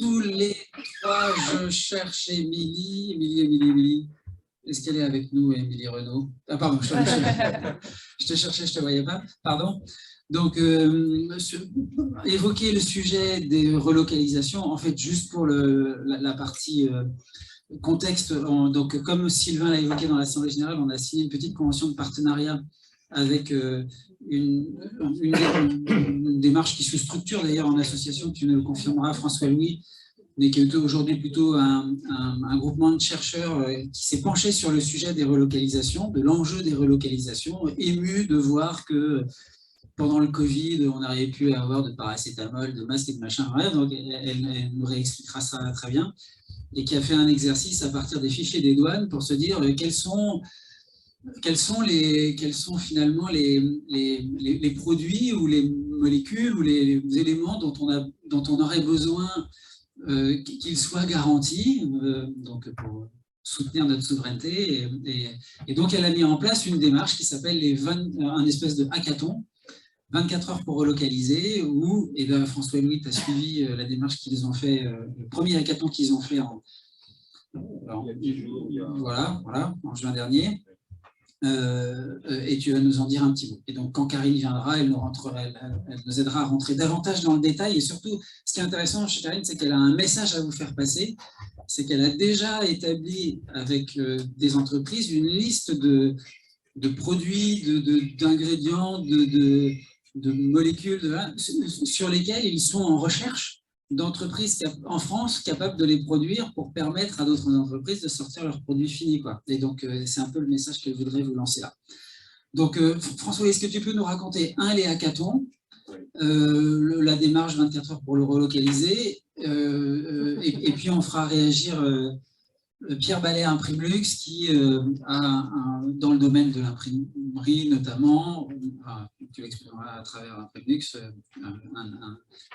tous les trois. Je cherche Émilie. Est-ce qu'elle est avec nous, Émilie Renaud? Ah, pardon, je te cherchais, je ne te voyais pas. Pardon. Donc, évoquer le sujet des relocalisations, en fait, juste pour la partie contexte. Donc, comme Sylvain l'a évoqué dans l'Assemblée générale, on a signé une petite convention de partenariat avec une démarche qui se structure d'ailleurs en association, tu nous le confirmeras, François-Louis, mais qui est aujourd'hui plutôt un groupement de chercheurs qui s'est penché sur le sujet des relocalisations, de l'enjeu des relocalisations, ému de voir que pendant le Covid, on n'arrivait plus à avoir de paracétamol, de masques et de machin. Donc elle nous réexpliquera ça très bien. Et qui a fait un exercice à partir des fichiers des douanes pour se dire quels sont finalement les produits ou les molécules ou les éléments dont on aurait besoin qu'ils soient garantis, donc pour soutenir notre souveraineté. Et donc, elle a mis en place une démarche qui s'appelle un espèce de hackathon, 24 heures pour relocaliser, où, et là, François-Louis, tu as suivi la démarche qu'ils ont fait, le premier hackathon qu'ils ont fait il y a 10 jours, voilà, en juin dernier. Et tu vas nous en dire un petit mot. Et donc, quand Karine viendra, elle nous aidera à rentrer davantage dans le détail. Et surtout, ce qui est intéressant chez Karine, c'est qu'elle a un message à vous faire passer. C'est qu'elle a déjà établi avec des entreprises une liste de produits, d'ingrédients, de molécules sur lesquels ils sont en recherche d'entreprises en France capables de les produire pour permettre à d'autres entreprises de sortir leurs produits finis, quoi. Et donc, c'est un peu le message que je voudrais vous lancer là. Donc, François, est-ce que tu peux nous raconter, les hackathons, la démarche 24 heures pour le relocaliser, et puis on fera réagir Pierre Ballet Imprimlux, qui dans le domaine de l'imprimerie notamment, tu l'exprimeras à travers Imprimlux,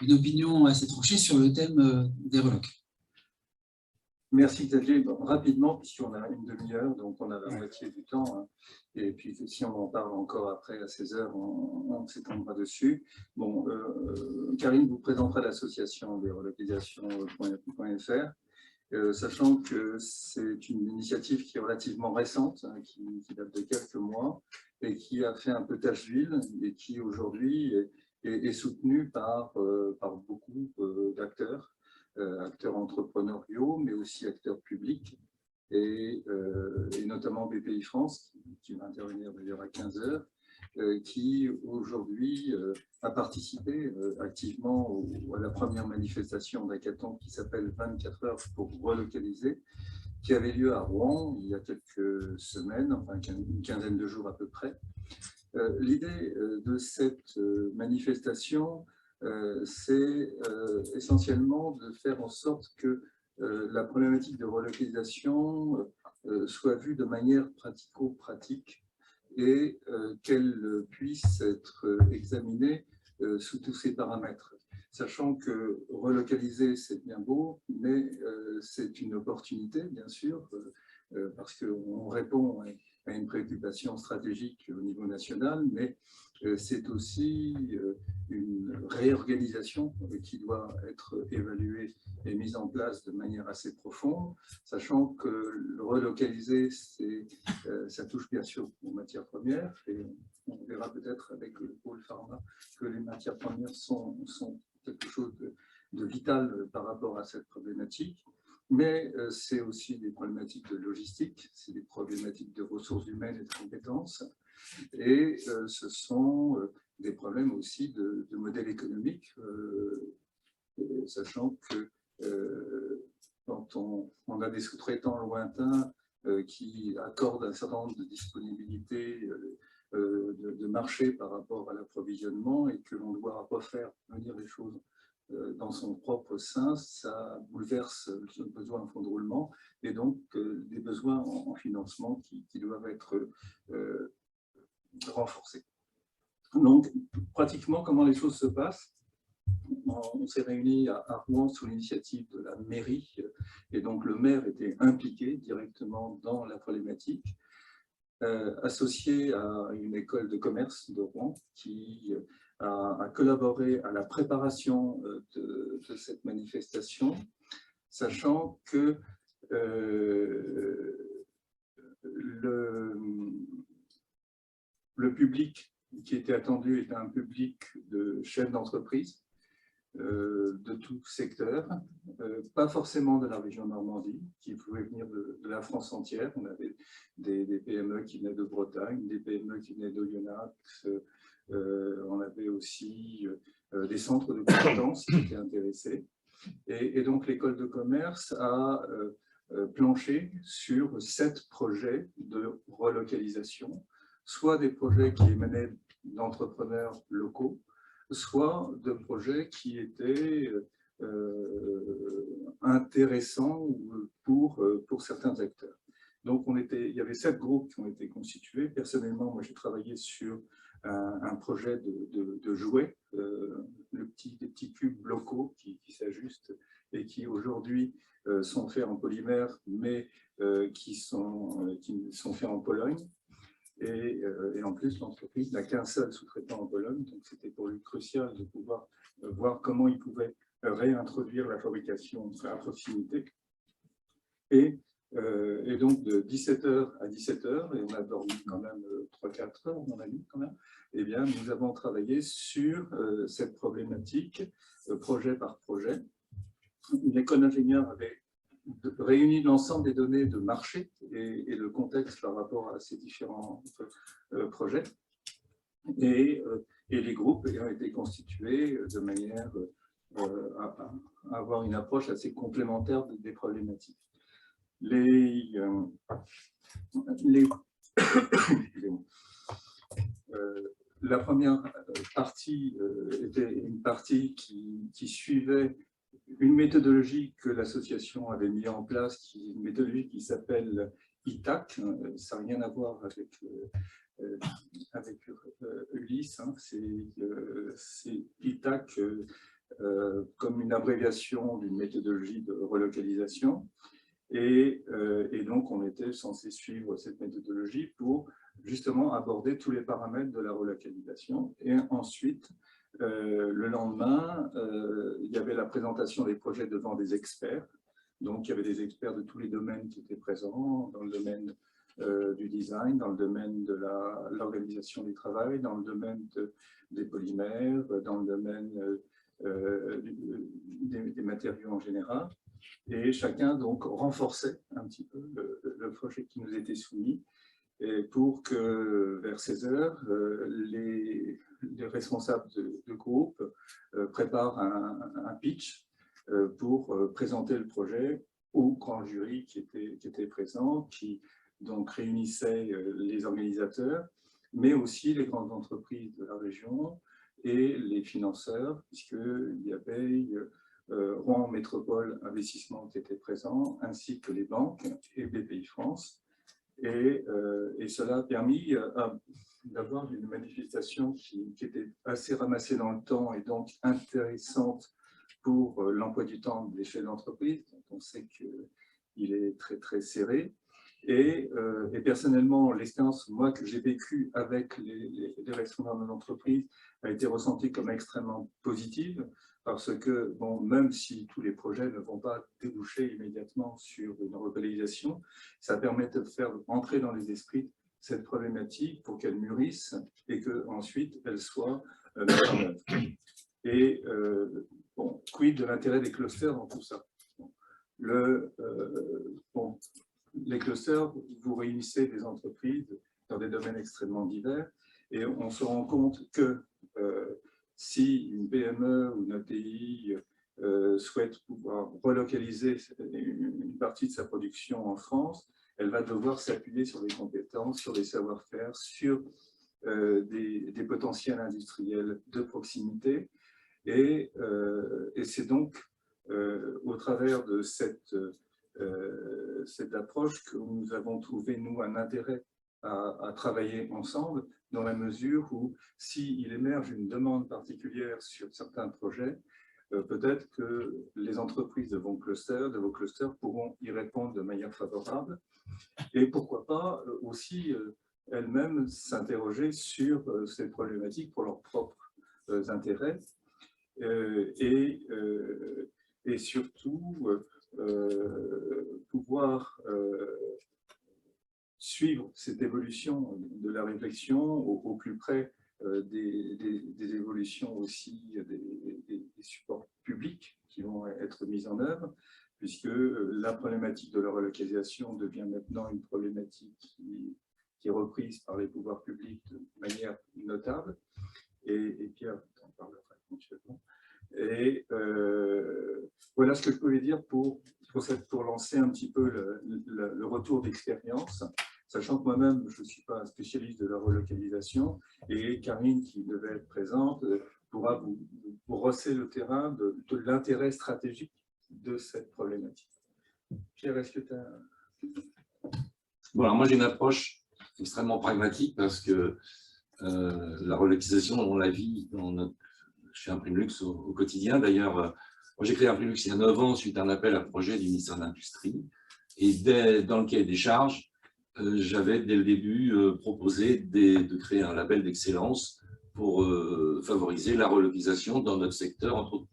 une opinion assez tranchée sur le thème des relocs. Merci Xavier. Bon, rapidement, puisqu'on a une demi-heure, donc on a la moitié du temps, hein. Et puis si on en parle encore après à 16 heures, on s'étendra dessus. Bon, Karine vous présentera l'association des relocalisations.fr. Sachant que c'est une initiative qui est relativement récente, hein, qui date de quelques mois, et qui a fait un peu tache d'huile, et qui aujourd'hui est soutenue par beaucoup d'acteurs, acteurs entrepreneuriaux, mais aussi acteurs publics, et notamment BPI France, qui va intervenir d'ailleurs à 15 heures, qui aujourd'hui a participé activement à la première manifestation d'hackathon qui s'appelle 24 heures pour relocaliser, qui avait lieu à Rouen il y a quelques semaines, enfin une quinzaine de jours à peu près. L'idée de cette manifestation, c'est essentiellement de faire en sorte que la problématique de relocalisation soit vue de manière pratico-pratique, et qu'elle puisse être examinée sous tous ces paramètres. Sachant que relocaliser, c'est bien beau, mais c'est une opportunité, bien sûr, parce qu'on répond à une préoccupation stratégique au niveau national, mais c'est aussi une réorganisation qui doit être évaluée et mise en place de manière assez profonde, sachant que le relocaliser, ça touche bien sûr aux matières premières, et on verra peut-être avec le pôle pharma que les matières premières sont quelque chose de vital par rapport à cette problématique. Mais c'est aussi des problématiques de logistique, c'est des problématiques de ressources humaines et de compétences, et ce sont des problèmes aussi de modèle économique, sachant que quand on a des sous-traitants lointains qui accordent un certain nombre de disponibilités de marché par rapport à l'approvisionnement, et que l'on doit refaire venir les choses dans son propre sein, ça bouleverse le besoin en fonds de roulement, et donc des besoins en financement qui doivent être renforcés. Donc, pratiquement, comment les choses se passent? On s'est réunis à Rouen sous l'initiative de la mairie, et donc le maire était impliqué directement dans la problématique, associé à une école de commerce de Rouen qui a collaboré à la préparation de cette manifestation, sachant que le public qui était attendu était un public de chefs d'entreprise de tout secteur, pas forcément de la région Normandie, qui pouvaient venir de la France entière. On avait des PME qui venaient de Bretagne, des PME qui venaient d'Oyonnax, on avait aussi des centres de compétences qui étaient intéressés. Et donc l'école de commerce a planché sur 7 projets de relocalisation, soit des projets qui émanaient d'entrepreneurs locaux, soit de projets qui étaient intéressants pour certains acteurs. Donc il y avait 7 groupes qui ont été constitués. Personnellement, moi j'ai travaillé sur un projet de jouets, des petits cubes locaux qui s'ajustent et qui aujourd'hui sont faits en polymère, mais qui sont faits en Pologne. Et en plus, l'entreprise n'a qu'un seul sous-traitant en Pologne, donc c'était pour lui crucial de pouvoir voir comment il pouvait réintroduire la fabrication à proximité. Et donc de 17h à 17h, et on a dormi quand même 3-4 heures, on a mis quand même, eh bien, nous avons travaillé sur cette problématique, projet par projet. L'école d'ingénieur avait réuni l'ensemble des données de marché et le contexte par rapport à ces différents projets. Et les groupes ont été constitués de manière à avoir une approche assez complémentaire des problématiques. La première partie était une partie qui suivait une méthodologie que l'association avait mise en place, une méthodologie qui s'appelle ITAC. Ça n'a rien à voir avec Ulysse, hein. C'est ITAC comme une abréviation d'une méthodologie de relocalisation. Et donc, on était censé suivre cette méthodologie pour justement aborder tous les paramètres de la relocalisation. Et ensuite, le lendemain, il y avait la présentation des projets devant des experts. Donc, il y avait des experts de tous les domaines qui étaient présents, dans le domaine du design, dans le domaine de l'organisation du travail, dans le domaine des polymères, dans le domaine des matériaux en général. Et chacun donc renforçait un petit peu le projet qui nous était soumis, et pour que vers 16h, les responsables de groupe préparent un pitch pour présenter le projet au grand jury qui était présent, qui donc réunissait les organisateurs, mais aussi les grandes entreprises de la région et les financeurs, puisqu'il y avait Rouen Métropole Investissement qui était présent, ainsi que les banques et BPI-France. Et cela a permis d'avoir une manifestation qui était assez ramassée dans le temps et donc intéressante pour l'emploi du temps des chefs d'entreprise. On sait qu'il est très, très serré. Et personnellement, l'expérience, moi, que j'ai vécue avec les responsables de l'entreprise a été ressentie comme extrêmement positive, parce que, bon, même si tous les projets ne vont pas déboucher immédiatement sur une relocalisation, ça permet de faire entrer dans les esprits cette problématique pour qu'elle mûrisse et qu'ensuite elle soit mise en œuvre. Et bon, quid de l'intérêt des clusters dans tout ça? Bon, les clusters, vous réunissez des entreprises dans des domaines extrêmement divers et on se rend compte que si une PME ou une ATI souhaite pouvoir relocaliser une partie de sa production en France, elle va devoir s'appuyer sur des compétences, sur des savoir-faire, sur des potentiels industriels de proximité. Et c'est donc au travers de cette approche que nous avons trouvé, nous, un intérêt à travailler ensemble, dans la mesure où, s'il émerge une demande particulière sur certains projets, peut-être que les entreprises de vos clusters pourront y répondre de manière favorable. Et pourquoi pas aussi elles-mêmes s'interroger sur ces problématiques pour leurs propres intérêts. et surtout pouvoir suivre cette évolution de la réflexion au plus près des évolutions aussi des supports publics qui vont être mis en œuvre, puisque la problématique de la relocalisation devient maintenant une problématique qui est reprise par les pouvoirs publics de manière notable. Et Pierre en parlera éventuellement. Et voilà ce que je pouvais dire pour lancer un petit peu le retour d'expérience, sachant que moi-même, je ne suis pas un spécialiste de la relocalisation, et Karine, qui devait être présente, pourra vous brosser le terrain de l'intérêt stratégique de cette problématique. Pierre, est-ce que tu as... Bon, alors moi, j'ai une approche extrêmement pragmatique parce que la relocalisation, on la vit chez Imprimlux au quotidien. D'ailleurs, moi, j'ai créé Imprimlux il y a 9 ans suite à un appel à projet du ministère de l'Industrie. Et dans le cahier des charges, j'avais dès le début proposé de créer un label d'excellence pour favoriser la relocalisation dans notre secteur, entre autres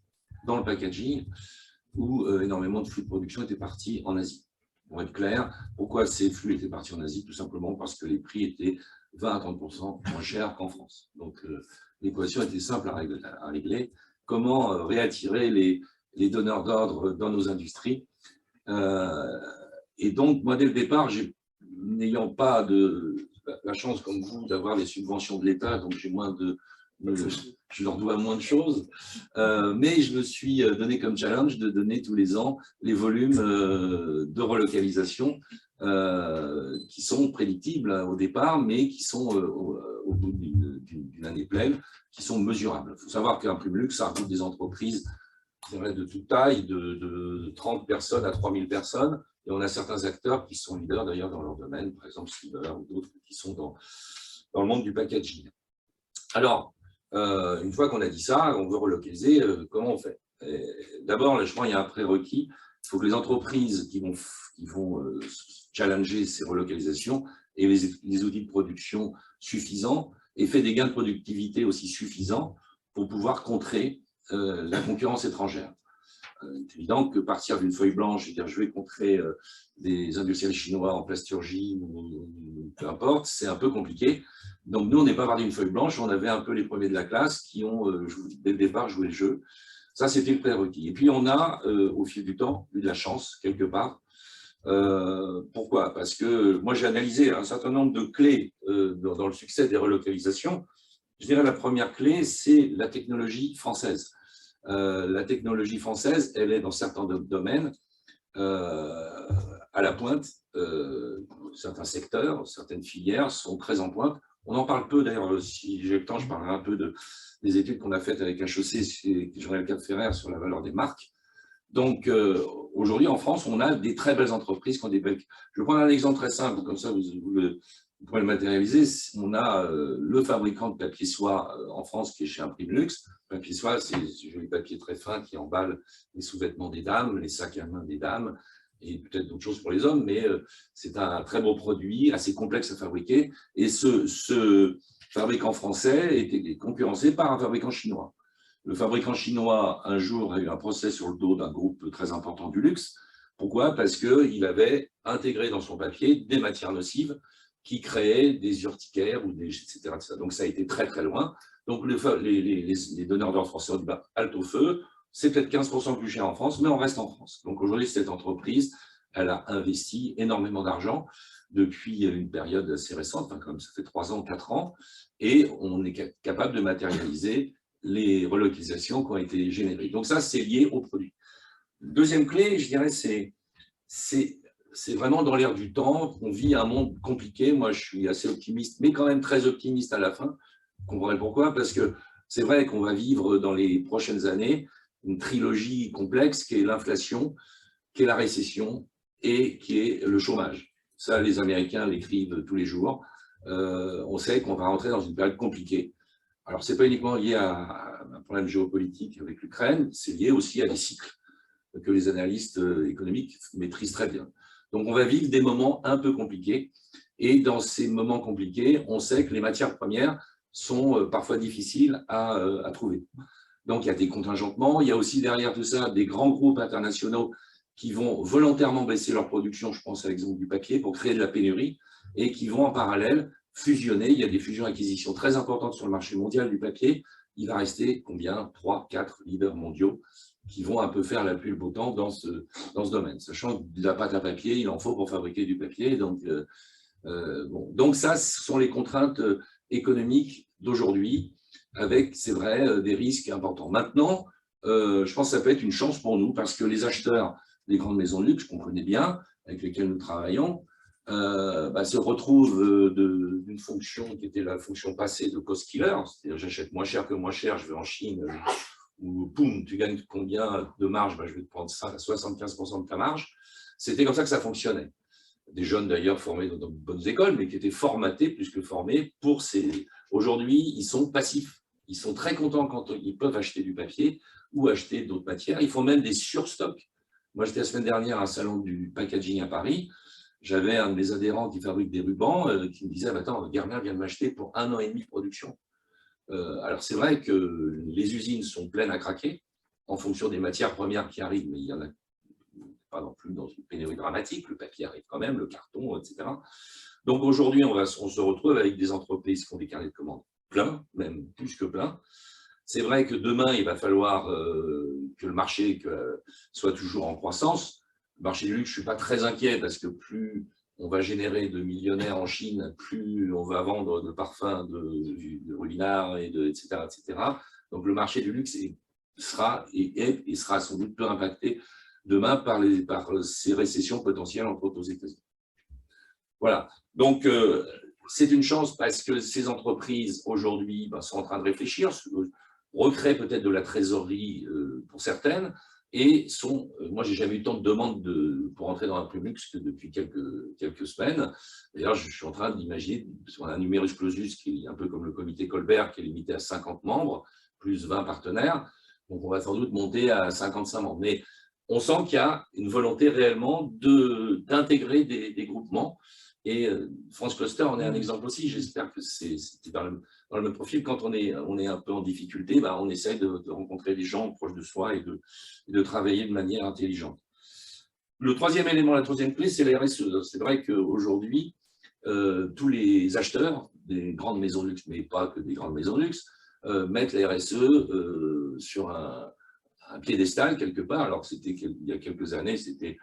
dans le packaging, où énormément de flux de production étaient partis en Asie. Pour être clair, pourquoi ces flux étaient partis en Asie? Tout simplement parce que les prix étaient 20 à 30% moins chers qu'en France. Donc, l'équation était simple à régler. Comment réattirer les donneurs d'ordre dans nos industries? Et donc, moi, dès le départ, n'ayant pas la chance, comme vous, d'avoir les subventions de l'État, donc je leur dois moins de choses, mais je me suis donné comme challenge de donner tous les ans les volumes de relocalisation qui sont prédictibles au départ, mais qui sont au bout d'une année pleine, qui sont mesurables. Il faut savoir qu'Imprimlux, ça regroupe des entreprises de toute taille, de 30 personnes à 3000 personnes, et on a certains acteurs qui sont leaders d'ailleurs dans leur domaine, par exemple Sliver ou d'autres qui sont dans le monde du packaging. Alors, une fois qu'on a dit ça, on veut relocaliser, comment on fait? D'abord, je crois qu'il y a un prérequis. Il faut que les entreprises qui vont challenger ces relocalisations aient les outils de production suffisants et fait des gains de productivité aussi suffisants pour pouvoir contrer la concurrence étrangère. C'est évident que partir d'une feuille blanche, c'est-à-dire je vais contrer des industriels chinois en plasturgie ou peu importe, c'est un peu compliqué. Donc nous, on n'est pas parti d'une feuille blanche, on avait un peu les premiers de la classe qui ont, dès le départ, joué le jeu. Ça, c'était le prérequis. Et puis, on a, au fil du temps, eu de la chance, quelque part. Pourquoi? Parce que moi, j'ai analysé un certain nombre de clés dans le succès des relocalisations. Je dirais la première clé, c'est la technologie française. La technologie française, elle est dans certains domaines à la pointe. Certains secteurs, certaines filières sont très en pointe. On en parle peu, d'ailleurs, si j'ai le temps, je parlerai un peu des études qu'on a faites avec HEC chez Journal Cap Ferrer sur la valeur des marques. Donc, aujourd'hui, en France, on a des très belles entreprises qui ont des belles... Je vais prendre un exemple très simple, comme ça, vous pourrez le matérialiser. On a le fabricant de papier soie en France qui est chez Imprimlux. Papier soie, c'est du joli papier très fin qui emballe les sous-vêtements des dames, les sacs à main des dames, et peut-être d'autres choses pour les hommes, mais c'est un très beau produit, assez complexe à fabriquer. Et ce fabricant français était concurrencé par un fabricant chinois. Le fabricant chinois, un jour, a eu un procès sur le dos d'un groupe très important du luxe. Pourquoi? Parce qu'il avait intégré dans son papier des matières nocives qui créaient des urticaires, etc., etc. Donc, ça a été très, très loin. Donc, les donneurs d'ordre français ont dit bah, « halte au feu ». C'est peut-être 15% plus cher en France, mais on reste en France. Donc aujourd'hui, cette entreprise, elle a investi énormément d'argent depuis une période assez récente, enfin, comme ça fait 3 ans, 4 ans, et on est capable de matérialiser les relocalisations qui ont été générées. Donc ça, c'est lié au produit. Deuxième clé, je dirais, c'est vraiment dans l'air du temps. On vit un monde compliqué. Moi, je suis assez optimiste, mais quand même très optimiste à la fin. Vous comprenez pourquoi? Parce que c'est vrai qu'on va vivre dans les prochaines années une trilogie complexe qui est l'inflation, qui est la récession et qui est le chômage. Ça, les Américains l'écrivent tous les jours. On sait qu'on va rentrer dans une période compliquée. Alors, ce n'est pas uniquement lié à un problème géopolitique avec l'Ukraine, c'est lié aussi à des cycles que les analystes économiques maîtrisent très bien. Donc, on va vivre des moments un peu compliqués. Et dans ces moments compliqués, on sait que les matières premières sont parfois difficiles à trouver. Donc, il y a des contingentements. Il y a aussi derrière tout ça des grands groupes internationaux qui vont volontairement baisser leur production, je pense à l'exemple du papier, pour créer de la pénurie, et qui vont en parallèle fusionner. Il y a des fusions-acquisitions très importantes sur le marché mondial du papier. Il va rester combien? 3, 4 leaders mondiaux qui vont un peu faire la pluie le beau temps dans ce domaine. Sachant que de la pâte à papier, il en faut pour fabriquer du papier. Donc, bon. Donc ça, ce sont les contraintes économiques d'aujourd'hui, avec, c'est vrai, des risques importants. Maintenant, je pense que ça peut être une chance pour nous, parce que les acheteurs des grandes maisons de luxe, qu'on connaît bien, avec lesquels nous travaillons, se retrouvent d'une fonction qui était la fonction passée de cost killer, c'est-à-dire j'achète moins cher que moins cher, je vais en Chine, où poum, tu gagnes combien de marge, je vais te prendre 75% de ta marge. C'était comme ça que ça fonctionnait. Des jeunes d'ailleurs formés dans de bonnes écoles, mais qui étaient formatés plus que formés pour ces... Aujourd'hui, ils sont passifs. Ils sont très contents quand ils peuvent acheter du papier ou acheter d'autres matières. Ils font même des surstocks. Moi, j'étais la semaine dernière à un salon du packaging à Paris. J'avais un de mes adhérents qui fabrique des rubans qui me disait « Attends, Guerlain vient de m'acheter pour 1 an et demi de production. » Alors, c'est vrai que les usines sont pleines à craquer en fonction des matières premières qui arrivent, mais il y en a pas non plus dans une pénurie dramatique. Le papier arrive quand même, le carton, etc. Donc, aujourd'hui, on se retrouve avec des entreprises qui font des carnets de commandes pleins, même plus que pleins. C'est vrai que demain, il va falloir que le marché soit toujours en croissance. Le marché du luxe, je ne suis pas très inquiet parce que plus on va générer de millionnaires en Chine, plus on va vendre de parfums, de ruinards, etc., etc. Donc, le marché du luxe sera sans doute peu impacté demain par ces récessions potentielles, entre autres aux États-Unis. Voilà. Donc, c'est une chance parce que ces entreprises, aujourd'hui, sont en train de réfléchir, recréent peut-être de la trésorerie pour certaines, et moi, je n'ai jamais eu tant de demandes pour entrer dans un prix luxe que depuis quelques semaines. D'ailleurs, je suis en train d'imaginer, parce qu'on a un numerus clausus qui est un peu comme le comité Colbert, qui est limité à 50 membres, plus 20 partenaires. Donc, on va sans doute monter à 55 membres. Mais on sent qu'il y a une volonté réellement d'intégrer des groupements. Et France Cluster en est un exemple aussi. J'espère que c'est dans le même profil. Quand on est un peu en difficulté, on essaie de rencontrer des gens proches de soi et de travailler de manière intelligente. Le troisième élément, la troisième clé, c'est la RSE. C'est vrai qu'aujourd'hui, tous les acheteurs des grandes maisons de luxe, mais pas que des grandes maisons de luxe, mettent la RSE sur un piédestal quelque part. Alors, il y a quelques années, c'était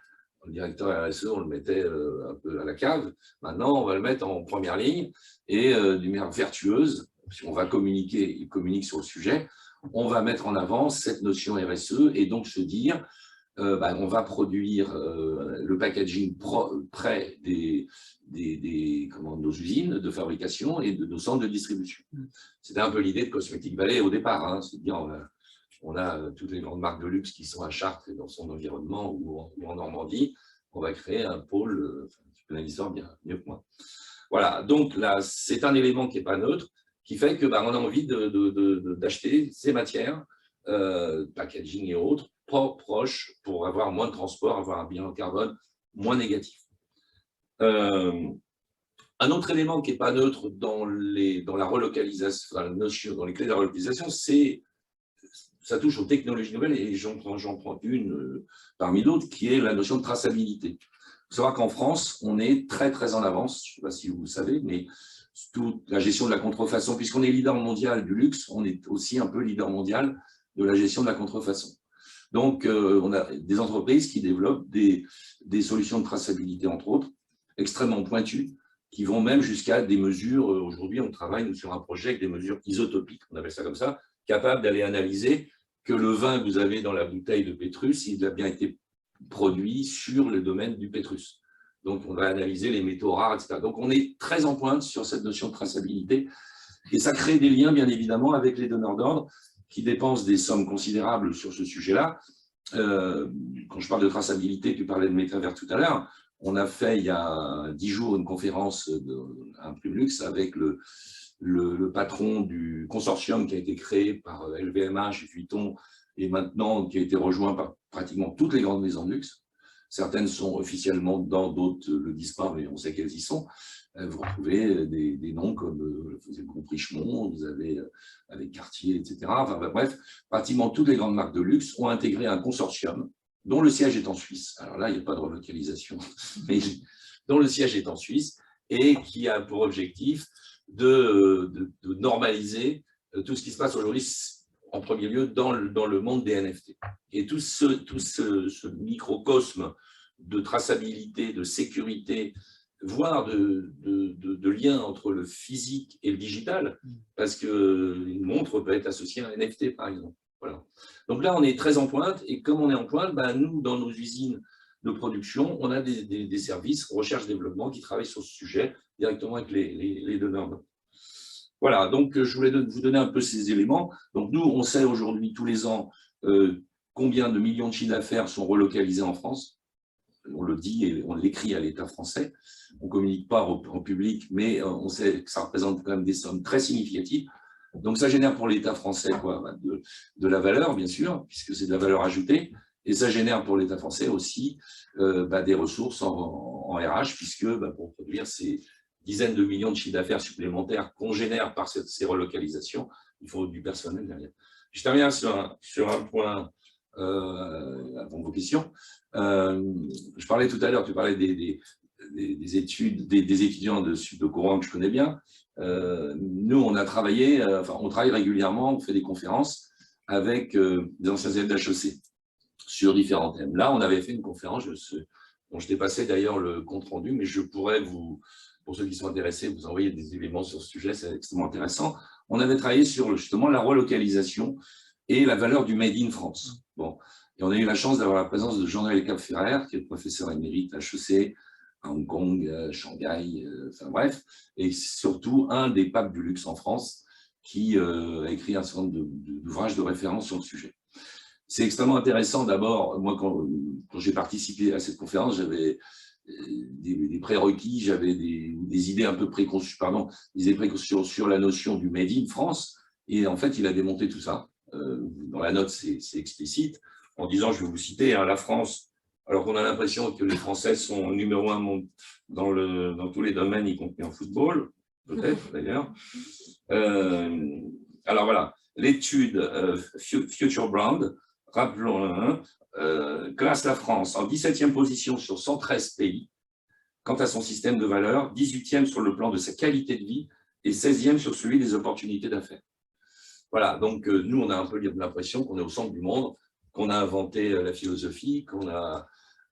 le directeur RSE, on le mettait un peu à la cave. Maintenant, on va le mettre en première ligne et d'une manière vertueuse, si on va communiquer, il communique sur le sujet, on va mettre en avant cette notion RSE et donc se dire, on va produire le packaging près de nos usines de fabrication et de nos centres de distribution. C'était un peu l'idée de Cosmetic Valley au départ, c'est de dire, on a toutes les grandes marques de luxe qui sont à Chartres et dans son environnement ou en Normandie. On va créer un pôle, tu connais l'histoire bien mieux que moi. Voilà, donc là, c'est un élément qui n'est pas neutre, qui fait qu'on a envie d'acheter ces matières, packaging et autres, proches, pour avoir moins de transport, avoir un bilan carbone moins négatif. Un autre élément qui n'est pas neutre dans la relocalisation, dans les clés de la relocalisation, ça touche aux technologies nouvelles et j'en prends une parmi d'autres qui est la notion de traçabilité. Il faut savoir qu'en France, on est très très en avance, je ne sais pas si vous le savez, mais toute la gestion de la contrefaçon, puisqu'on est leader mondial du luxe, on est aussi un peu leader mondial de la gestion de la contrefaçon. Donc, on a des entreprises qui développent des solutions de traçabilité, entre autres, extrêmement pointues, qui vont même jusqu'à des mesures, aujourd'hui on travaille sur un projet avec des mesures isotopiques, on appelle ça comme ça, capable d'aller analyser que le vin que vous avez dans la bouteille de Pétrus, il a bien été produit sur le domaine du Pétrus. Donc, on va analyser les métaux rares, etc. Donc, on est très en pointe sur cette notion de traçabilité et ça crée des liens, bien évidemment, avec les donneurs d'ordre qui dépensent des sommes considérables sur ce sujet-là. Quand je parle de traçabilité, tu parlais de métavers tout à l'heure, on a fait il y a 10 jours une conférence un prix luxe avec le patron du consortium qui a été créé par LVMH et Vuitton et maintenant qui a été rejoint par pratiquement toutes les grandes maisons de luxe Certaines sont officiellement dedans, d'autres le disent pas, mais on sait qu'elles y sont. Vous retrouvez des noms comme vous avez le groupe Richemont, vous avez avec Cartier, etc. Enfin, bref, pratiquement toutes les grandes marques de luxe ont intégré un consortium dont le siège est en Suisse. Alors là, il n'y a pas de relocalisation, mais dont le siège est en Suisse et qui a pour objectif de normaliser tout ce qui se passe aujourd'hui, en premier lieu, dans le monde des NFT. Et tout ce microcosme de traçabilité, de sécurité, voire de lien entre le physique et le digital, parce qu'une montre peut être associée à un NFT, par exemple. Voilà. Donc là, on est très en pointe, et comme on est en pointe, nous, dans nos usines de production, on a des services recherche-développement qui travaillent sur ce sujet directement avec les donneurs. Voilà, donc je voulais vous donner un peu ces éléments. Donc nous, on sait aujourd'hui, tous les ans, combien de millions de chiffres d'affaires sont relocalisés en France. On le dit et on l'écrit à l'État français. On ne communique pas en public, mais on sait que ça représente quand même des sommes très significatives. Donc ça génère pour l'État français de la valeur, bien sûr, puisque c'est de la valeur ajoutée. Et ça génère pour l'État français aussi des ressources en RH, puisque pour produire ces dizaines de millions de chiffres d'affaires supplémentaires qu'on génère par ces relocalisations, il faut du personnel derrière. Je termine sur un point avant vos questions. Je parlais tout à l'heure, tu parlais des études, des étudiants de Courant que je connais bien. Nous, on a travaillé, on travaille régulièrement, on fait des conférences avec des anciens élèves d'HEC sur différents thèmes. Là, on avait fait une conférence, dont je t'ai passé d'ailleurs le compte-rendu, mais je pourrais pour ceux qui sont intéressés, vous envoyer des éléments sur ce sujet, c'est extrêmement intéressant. On avait travaillé sur justement la relocalisation et la valeur du Made in France. Bon. Et on a eu la chance d'avoir la présence de Jean-Noël Capferrer, qui est professeur émérite à HEC, à Hong Kong, Shanghai, enfin bref, et surtout un des papes du luxe en France, qui a écrit un certain nombre d'ouvrages de référence sur le sujet. C'est extrêmement intéressant. D'abord, moi, quand j'ai participé à cette conférence, j'avais des prérequis, j'avais des idées un peu préconçues, des idées préconçues sur la notion du Made in France. Et en fait, il a démonté tout ça. Dans la note, c'est explicite, en disant, je vais vous citer, la France, alors qu'on a l'impression que les Français sont numéro 1 dans tous les domaines, y compris en football, peut-être d'ailleurs. Alors voilà, l'étude Future Brand, rappelons-le, classe la France en 17e position sur 113 pays, quant à son système de valeurs, 18e sur le plan de sa qualité de vie et 16e sur celui des opportunités d'affaires. Voilà, donc nous, on a un peu l'impression qu'on est au centre du monde, qu'on a inventé la philosophie,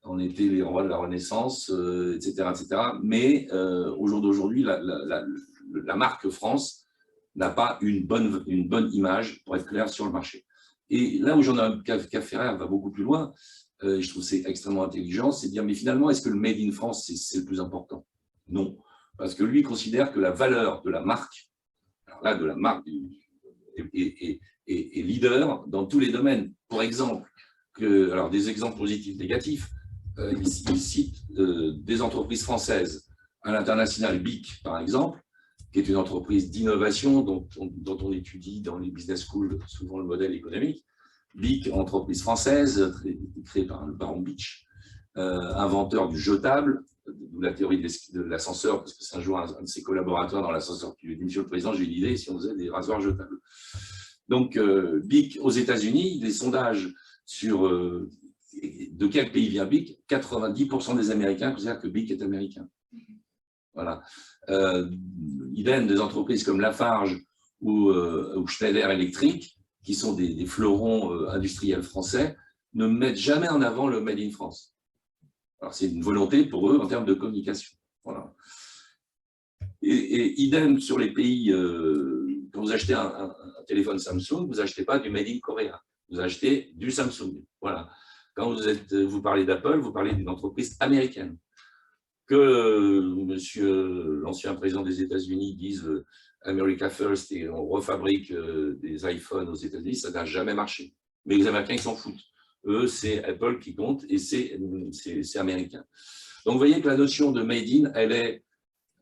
on était les rois de la Renaissance, etc., etc. Mais au jour d'aujourd'hui, la marque France n'a pas une bonne image, pour être clair, sur le marché. Et là où Jean-Noël Capferrer va beaucoup plus loin, je trouve que c'est extrêmement intelligent, c'est de dire, mais finalement, est-ce que le Made in France, c'est le plus important? Non, parce que lui considère que la valeur de la marque, alors là, de la marque est leader dans tous les domaines. Pour exemple, alors des exemples positifs, négatifs, il cite des entreprises françaises à l'international, BIC par exemple, qui est une entreprise d'innovation dont on étudie dans les business schools souvent le modèle économique. BIC, entreprise française, créée par le baron Beach, inventeur du jetable, d'où la théorie de l'ascenseur, parce que c'est un jour un de ses collaborateurs dans l'ascenseur qui lui dit « Monsieur le Président, j'ai une idée, si on faisait des rasoirs jetables ». Donc, BIC aux États-Unis, des sondages sur de quel pays vient BIC, 90% des Américains considèrent que BIC est américain. Voilà. Idem des entreprises comme Lafarge ou Schneider Electric, qui sont des fleurons industriels français, ne mettent jamais en avant le Made in France. Alors, c'est une volonté pour eux en termes de communication. Voilà. Et idem sur les pays, quand vous achetez un téléphone Samsung, vous n'achetez pas du Made in Korea, vous achetez du Samsung. Voilà. Quand vous parlez d'Apple, vous parlez d'une entreprise américaine. Que monsieur l'ancien président des États-Unis dise America First et on refabrique des iPhones aux États-Unis, ça n'a jamais marché. Mais les Américains, ils s'en foutent. Eux, c'est Apple qui compte et c'est américain. Donc, vous voyez que la notion de Made in, elle est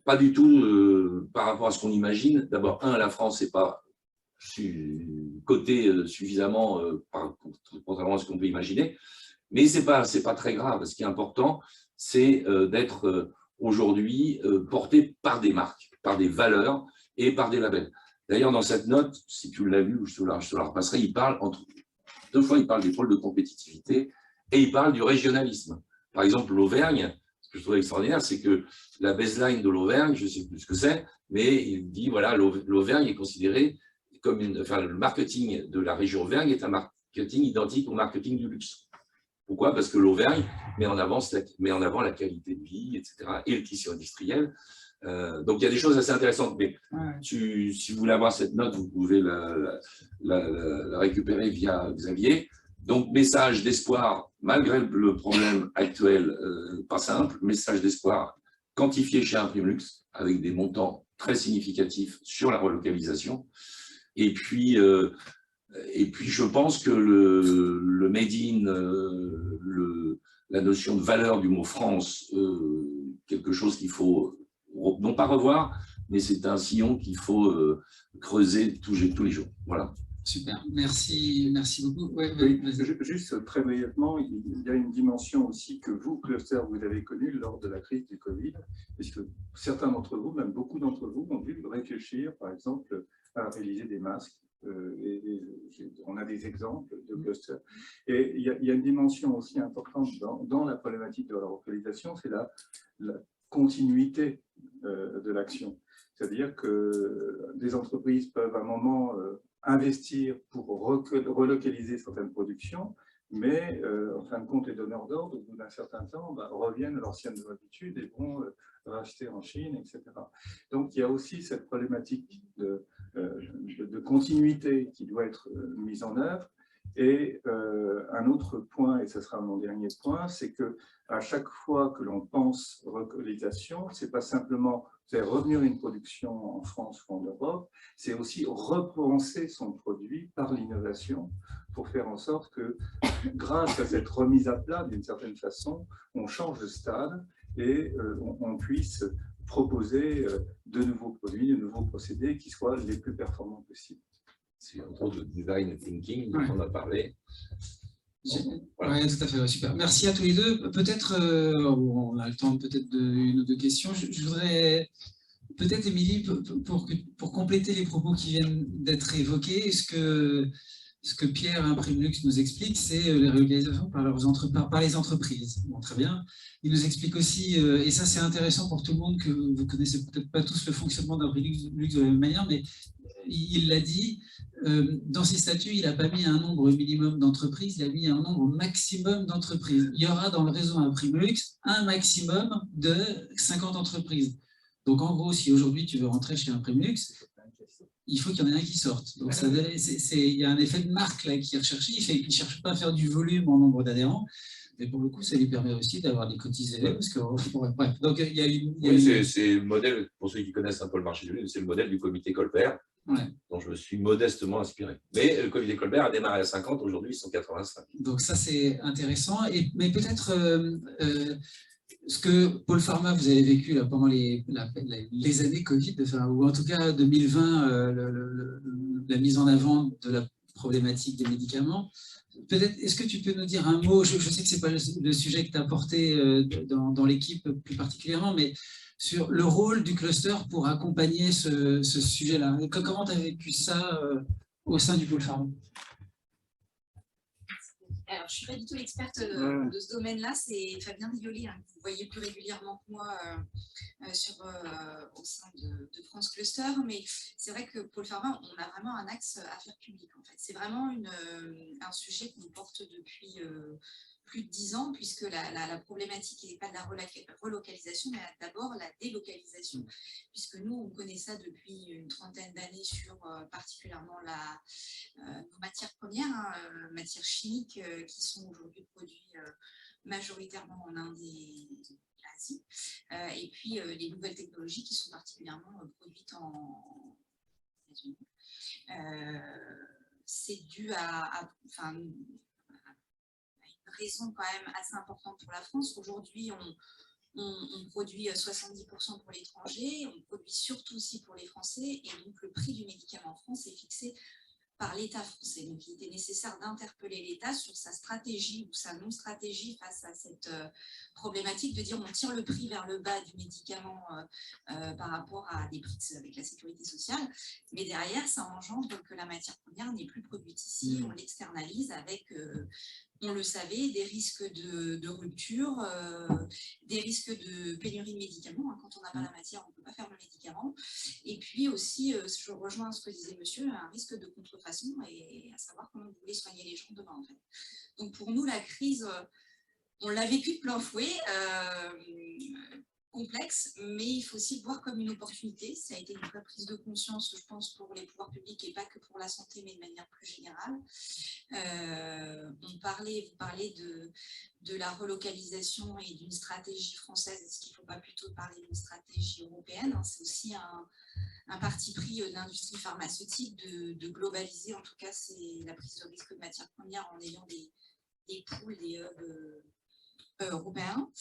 pas du tout par rapport à ce qu'on imagine. D'abord, la France n'est pas cotée suffisamment, contrairement à ce qu'on peut imaginer. Mais ce n'est pas très grave. Ce qui est important, c'est d'être aujourd'hui porté par des marques, par des valeurs et par des labels. D'ailleurs, dans cette note, si tu l'as lu, je te la repasserai, il parle deux fois, il parle des pôles de compétitivité et il parle du régionalisme. Par exemple, l'Auvergne, ce que je trouve extraordinaire, c'est que la baseline de l'Auvergne, je ne sais plus ce que c'est, mais il dit, voilà, l'Auvergne est considérée comme le marketing de la région Auvergne est un marketing identique au marketing du luxe. Pourquoi? Parce que l'Auvergne met en avant la qualité de vie, etc., et le tissu industriel. Donc, il y a des choses assez intéressantes. Mais si vous voulez avoir cette note, vous pouvez la récupérer via Xavier. Donc, message d'espoir, malgré le problème actuel, pas simple, message d'espoir quantifié chez Imprimlux, avec des montants très significatifs sur la relocalisation. Et puis, je pense que le made in, la notion de valeur du mot France, quelque chose qu'il faut non pas revoir, mais c'est un sillon qu'il faut creuser tous les jours. Voilà. Super, merci beaucoup. Oui, juste très brièvement, il y a une dimension aussi que vous, Cluster, vous avez connue lors de la crise du Covid, puisque certains d'entre vous, même beaucoup d'entre vous, ont dû réfléchir, par exemple, à réaliser des masques. On a des exemples de Cluster. Et il y a une dimension aussi importante dans la problématique de la relocalisation, c'est la continuité de l'action. C'est-à-dire que des entreprises peuvent à un moment investir pour relocaliser certaines productions, mais en fin de compte, les donneurs d'ordre, au bout d'un certain temps, reviennent à l'ancienne habitude et vont racheter en Chine, etc. Donc, il y a aussi cette problématique de continuité qui doit être mise en œuvre. Et un autre point, et ce sera mon dernier point, c'est qu'à chaque fois que l'on pense relocalisation, ce n'est pas simplement faire revenir une production en France ou en Europe, c'est aussi repenser son produit par l'innovation pour faire en sorte que, grâce à cette remise à plat, d'une certaine façon, on change de stade et on puisse proposer de nouveaux produits, de nouveaux procédés qui soient les plus performants possibles. C'est entre autres le design thinking dont on a parlé. Voilà. Oui, tout à fait, ouais, super. Merci à tous les deux. Peut-être, on a le temps peut-être d'une ou deux questions. Je voudrais peut-être, Émilie, pour compléter les propos qui viennent d'être évoqués, ce que Pierre Imprimlux nous explique, c'est les relocalisations par les entreprises. Bon, très bien. Il nous explique aussi, et ça c'est intéressant pour tout le monde, que vous ne connaissez peut-être pas tous le fonctionnement d'Imprimlux de la même manière, mais il l'a dit, dans ses statuts, il n'a pas mis un nombre minimum d'entreprises, il a mis un nombre maximum d'entreprises. Il y aura dans le réseau Imprimlux un maximum de 50 entreprises. Donc en gros, si aujourd'hui tu veux rentrer chez Imprimlux, il faut qu'il y en ait un qui sorte. Donc il y a un effet de marque là qui est recherché, il ne cherche pas à faire du volume en nombre d'adhérents, mais pour le coup, ça lui permet aussi d'avoir des cotisés. Parce que, bref, donc il y a une... c'est le modèle, pour ceux qui connaissent un peu le marché du livre, c'est le modèle du comité Colbert, dont je me suis modestement inspiré. Mais le comité Colbert a démarré à 50, aujourd'hui ils sont 85. Donc ça c'est intéressant, mais peut-être ce que Pôle Pharma, vous avez vécu là, pendant les années Covid, ou en tout cas 2020, la mise en avant de la problématique des médicaments. Peut-être, est-ce que tu peux nous dire un mot, je sais que ce n'est pas le sujet que tu as porté dans l'équipe plus particulièrement, mais sur le rôle du cluster pour accompagner ce sujet-là. Comment tu as vécu ça au sein du Pôle Pharma? Alors, je ne suis pas du tout l'experte de ce domaine-là, c'est Fabien Dioli, hein, que vous voyez plus régulièrement que moi au sein de France Cluster, mais c'est vrai que Pôle Pharma, on a vraiment un axe affaires publiques. En fait. C'est vraiment un sujet qu'on porte depuis plus de 10 ans, puisque la problématique n'est pas de la relocalisation, mais d'abord la délocalisation, puisque nous, on connaît ça depuis une trentaine d'années sur particulièrement nos matières premières, matières chimiques qui sont aujourd'hui produites majoritairement en Inde et Asie, et puis les nouvelles technologies qui sont particulièrement produites en États-Unis. C'est dû à une raison quand même assez importante pour la France. Aujourd'hui, on produit 70% pour l'étranger, on produit surtout aussi pour les Français, et donc le prix du médicament en France est fixé par l'État français. Donc, il était nécessaire d'interpeller l'État sur sa stratégie ou sa non-stratégie face à cette problématique de dire on tire le prix vers le bas du médicament par rapport à des prix avec la sécurité sociale, mais derrière, ça engendre que la matière première n'est plus produite ici, on l'externalise avec... on le savait, des risques de rupture, des risques de pénurie de médicaments. Hein. Quand on n'a pas la matière, on ne peut pas faire le médicament. Et puis aussi, je rejoins ce que disait monsieur, un risque de contrefaçon et à savoir comment vous voulez soigner les gens demain. En fait. Donc pour nous, la crise, on l'a vécue de plein fouet. Complexe, mais il faut aussi le voir comme une opportunité. Ça a été une vraie prise de conscience, je pense, pour les pouvoirs publics et pas que pour la santé, mais de manière plus générale. Vous parlez de la relocalisation et d'une stratégie française. Est-ce qu'il ne faut pas plutôt parler d'une stratégie européenne? C'est aussi un parti pris de l'industrie pharmaceutique de globaliser, en tout cas, c'est la prise de risque de matières premières en ayant des pools, des hubs européens.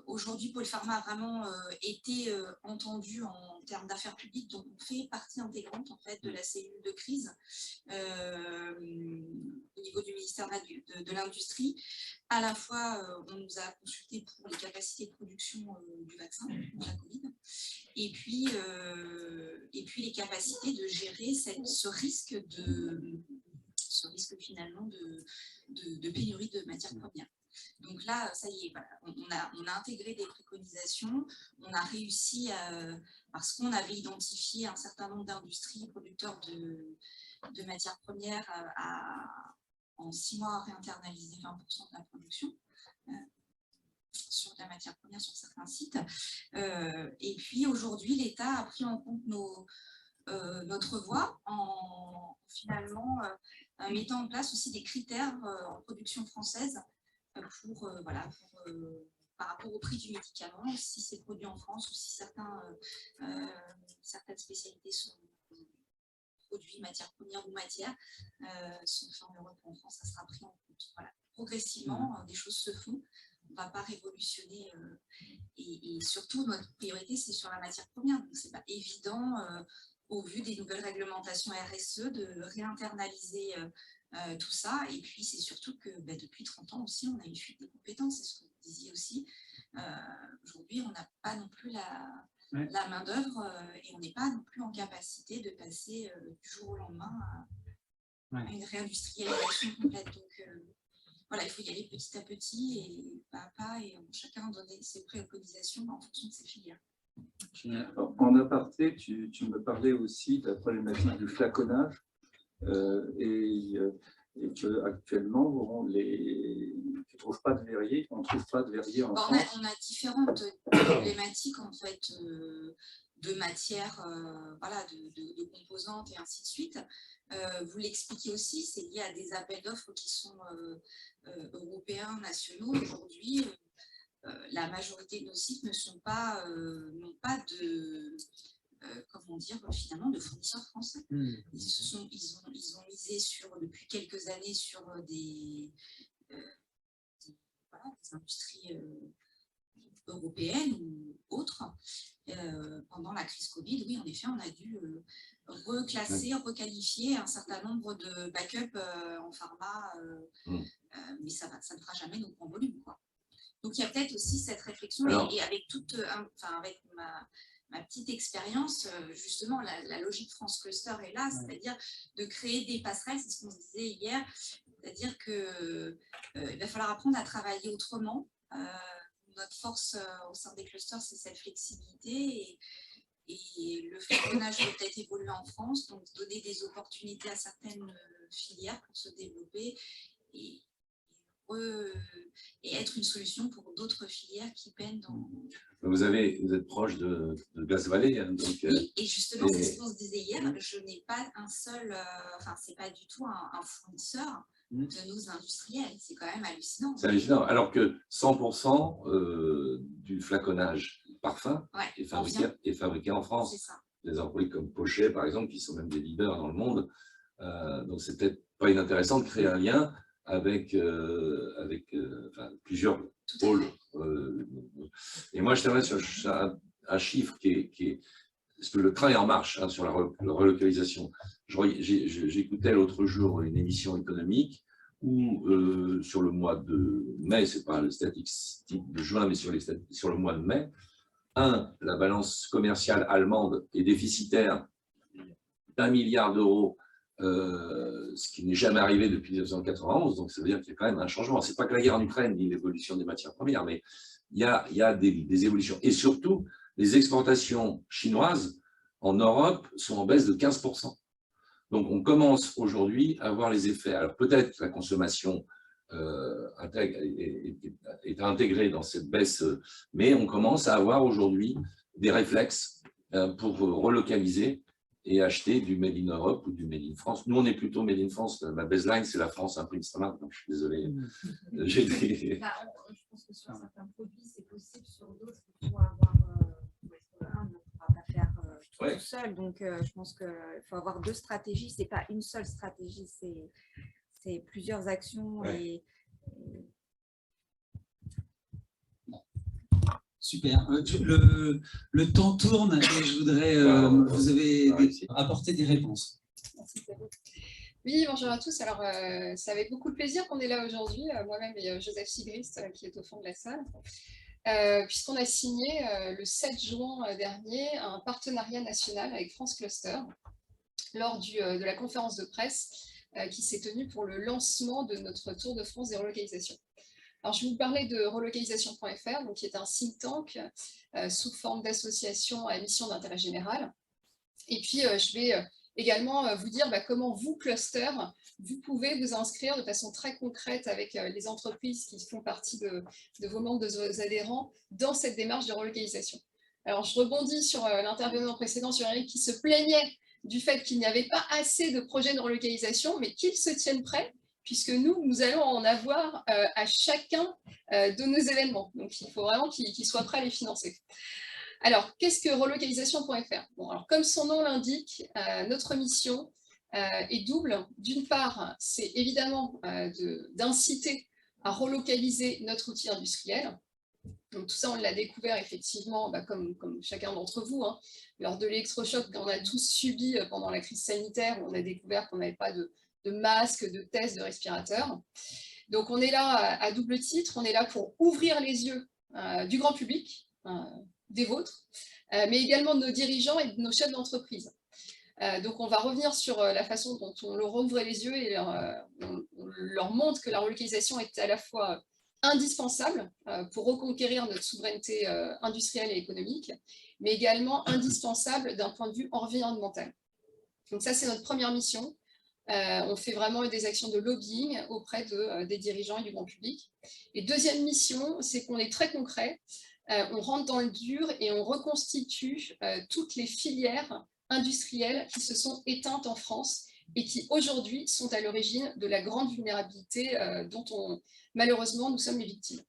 Aujourd'hui, Pôle Pharma a vraiment été entendu en termes d'affaires publiques, donc on fait partie intégrante en fait de la cellule de crise au niveau du ministère de l'Industrie. À la fois, on nous a consulté pour les capacités de production du vaccin contre la Covid, et puis les capacités de gérer ce risque finalement de pénurie de matières premières. Donc là, ça y est, voilà, on a intégré des préconisations, on a réussi, parce qu'on avait identifié un certain nombre d'industries producteurs de matières premières en 6 mois à réinternaliser 20% de la production sur de la matière première sur certains sites. Et puis aujourd'hui, l'État a pris en compte notre voix en finalement mettant en place aussi des critères en production française par rapport au prix du médicament, si c'est produit en France ou si certaines spécialités sont produits, matières premières ou matières, sont faits en Europe ou en France, ça sera pris en compte. Voilà. Progressivement, des choses se font. On ne va pas révolutionner. Et surtout, notre priorité, c'est sur la matière première. Donc, ce n'est pas évident, au vu des nouvelles réglementations RSE, de réinternaliser tout ça. Et puis, c'est surtout que depuis 30 ans aussi, on a une fuite des compétences, c'est ce que vous disiez aussi. Aujourd'hui, on n'a pas non plus la main-d'œuvre et on n'est pas non plus en capacité de passer du jour au lendemain à une réindustrialisation complète. Donc, voilà, il faut y aller petit à petit et pas à pas et chacun donner ses préconisations en fonction de ses filières. Alors, en aparté, tu me parlais aussi de la problématique du flaconnage. Et qu'actuellement, tu ne trouves pas de verrier, on ne trouve pas de verrier en France. On a différentes problématiques en fait, de matières, de composantes et ainsi de suite. Vous l'expliquez aussi, c'est lié à des appels d'offres qui sont européens, nationaux. Aujourd'hui, la majorité de nos sites n'ont pas de... comment dire, finalement, de fournisseurs français. Ils ont misé depuis quelques années sur des industries européennes ou autres. Pendant la crise Covid, oui, en effet, on a dû reclasser, requalifier un certain nombre de backups en pharma, mais ça ne fera jamais nos grands volumes, quoi. Donc, il y a peut-être aussi cette réflexion, et avec avec ma petite expérience, justement, la logique France Cluster est là, c'est-à-dire de créer des passerelles, c'est ce qu'on se disait hier, c'est-à-dire qu'il va falloir apprendre à travailler autrement. Notre force au sein des clusters, c'est cette flexibilité et le flaconnage peut peut-être évoluer en France, donc donner des opportunités à certaines filières pour se développer et être une solution pour d'autres filières qui peinent dans... Vous êtes proche de Glass Valley. Hein, donc, oui, et justement, c'est ce qu'on se disait hier, je n'ai pas un seul, c'est pas du tout un fournisseur de nos industriels, c'est quand même hallucinant. C'est hallucinant, alors que 100% du flaconnage parfum est fabriqué en France. Ça. Des entreprises comme Pochet, par exemple, qui sont même des leaders dans le monde. Donc, c'est peut-être pas inintéressant de créer un lien avec plusieurs pôles. Et moi, je termine sur un chiffre qui est parce que le train est en marche hein, sur la relocalisation. J'écoutais l'autre jour une émission économique où sur le mois de mai, ce n'est pas le statistique de juin, mais sur le mois de mai, la balance commerciale allemande est déficitaire d'1 milliard d'euros, ce qui n'est jamais arrivé depuis 1991, donc ça veut dire qu'il y a quand même un changement. Ce n'est pas que la guerre en Ukraine ni l'évolution des matières premières, mais il y a des évolutions. Et surtout, les exportations chinoises en Europe sont en baisse de 15%. Donc on commence aujourd'hui à voir les effets. Alors peut-être la consommation est intégrée dans cette baisse, mais on commence à avoir aujourd'hui des réflexes pour relocaliser et acheter du Made in Europe ou du Made in France. Nous, on est plutôt Made in France. Ma baseline, c'est la France imprime sa marque, donc je suis désolé. Je pense que sur certains produits, c'est possible, sur d'autres, il faut avoir on ne pourra pas faire tout seul. Donc, je pense qu'il faut avoir 2 stratégies. Ce n'est pas une seule stratégie, c'est plusieurs actions. Ouais. Super. Le temps tourne et je voudrais. Vous avez apporté des réponses. Merci. Oui, bonjour à tous. Alors, c'est avec beaucoup de plaisir qu'on est là aujourd'hui, moi-même et Joseph Sigrist, qui est au fond de la salle, puisqu'on a signé le 7 juin dernier un partenariat national avec France Cluster lors de la conférence de presse qui s'est tenue pour le lancement de notre Tour de France des relocalisations. Alors, je vais vous parler de relocalisation.fr, donc qui est un think tank sous forme d'association à mission d'intérêt général. Et puis, je vais également vous dire comment vous, Cluster, vous pouvez vous inscrire de façon très concrète avec les entreprises qui font partie de vos membres, de vos adhérents, dans cette démarche de relocalisation. Alors, je rebondis sur l'intervenant précédent, sur Eric, qui se plaignait du fait qu'il n'y avait pas assez de projets de relocalisation, mais qu'ils se tiennent prêts, puisque nous allons en avoir à chacun de nos événements. Donc, il faut vraiment qu'ils soient prêts à les financer. Alors, qu'est-ce que relocalisation.fr? Bon, alors, comme son nom l'indique, notre mission est double. D'une part, c'est évidemment d'inciter à relocaliser notre outil industriel. Donc, tout ça, on l'a découvert effectivement, comme chacun d'entre vous, hein, lors de l'électrochoc qu'on a tous subi pendant la crise sanitaire, où on a découvert qu'on n'avait pas de masques, de tests, de respirateurs. Donc, on est là à double titre. On est là pour ouvrir les yeux du grand public, des vôtres, mais également de nos dirigeants et de nos chefs d'entreprise. Donc, on va revenir sur la façon dont on leur ouvre les yeux et on leur montre que la relocalisation est à la fois indispensable pour reconquérir notre souveraineté industrielle et économique, mais également indispensable d'un point de vue environnemental. Donc ça, c'est notre première mission. On fait vraiment des actions de lobbying auprès des dirigeants et du grand public. Et deuxième mission, c'est qu'on est très concret. On rentre dans le dur et on reconstitue toutes les filières industrielles qui se sont éteintes en France et qui aujourd'hui sont à l'origine de la grande vulnérabilité dont malheureusement nous sommes les victimes.